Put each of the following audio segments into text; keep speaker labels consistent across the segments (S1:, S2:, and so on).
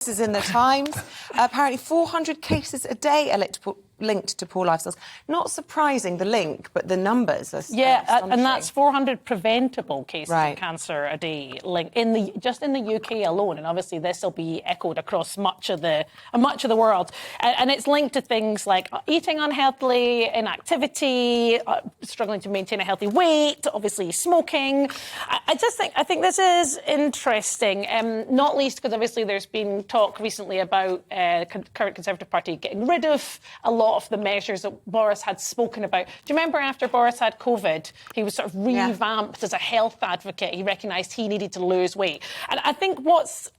S1: This is in the Times. Apparently 400 cases a day are linked to poor lifestyles. Not surprising, the link, but the numbers are astonishing.
S2: And that's 400 preventable cases
S1: right.
S2: of cancer a day linked just in the UK alone. And obviously this will be echoed across much of the world. And it's linked to things like eating unhealthily, inactivity, struggling to maintain a healthy weight, obviously smoking. I think this is interesting, not least because obviously there's been talk recently about current Conservative Party getting rid of a lot of the measures that Boris had spoken about. Do you remember after Boris had COVID, he was sort of revamped as a health advocate. He recognised he needed to lose weight. And I think what's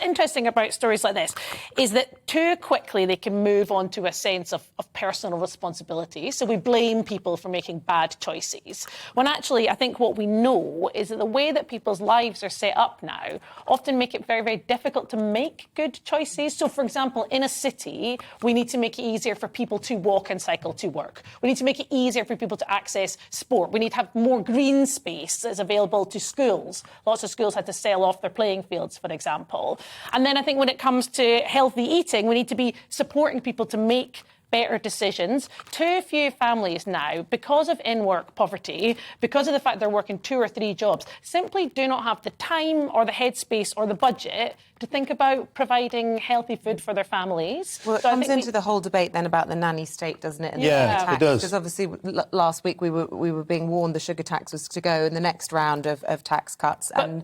S2: interesting about stories like this is that too quickly they can move on to a sense of personal responsibility. So we blame people for making bad choices. When actually, I think what we know is that the way that people's lives are set up now often make it very, very difficult to make good choices. So, for example, in a city, we need to make it easier for people to walk and cycle to work. We need to make it easier for people to access sport. We need to have more green space that's available to schools. Lots of schools had to sell off their playing fields, for example. And then I think when it comes to healthy eating, we need to be supporting people to make better decisions. Too few families now, because of in-work poverty, because of the fact they're working 2 or 3 jobs, simply do not have the time or the headspace or the budget to think about providing healthy food for their families.
S1: Well, it comes into the whole debate then about the nanny state, doesn't it? And
S3: it does.
S1: Because obviously last week we were being warned the sugar tax was to go in the next round of tax cuts. And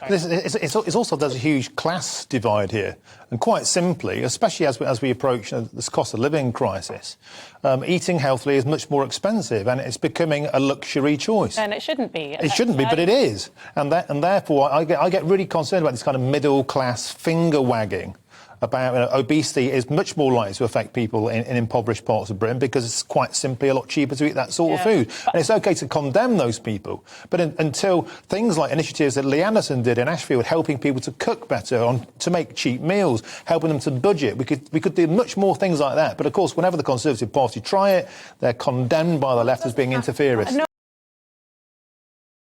S3: it also there's a huge class divide here, and quite simply, especially as we approach this cost of living crisis, eating healthily is much more expensive, and it's becoming a luxury choice.
S2: And it shouldn't be.
S3: It shouldn't be, but it is, and therefore I get really concerned about this kind of middle class finger wagging about obesity is much more likely to affect people in impoverished parts of Britain because it's quite simply a lot cheaper to eat that sort of food. And it's OK to condemn those people. But until things like initiatives that Lee Anderson did in Ashfield, helping people to cook better, to make cheap meals, helping them to budget, we could do much more things like that. But, of course, whenever the Conservative Party try it, they're condemned by the left as being interferers.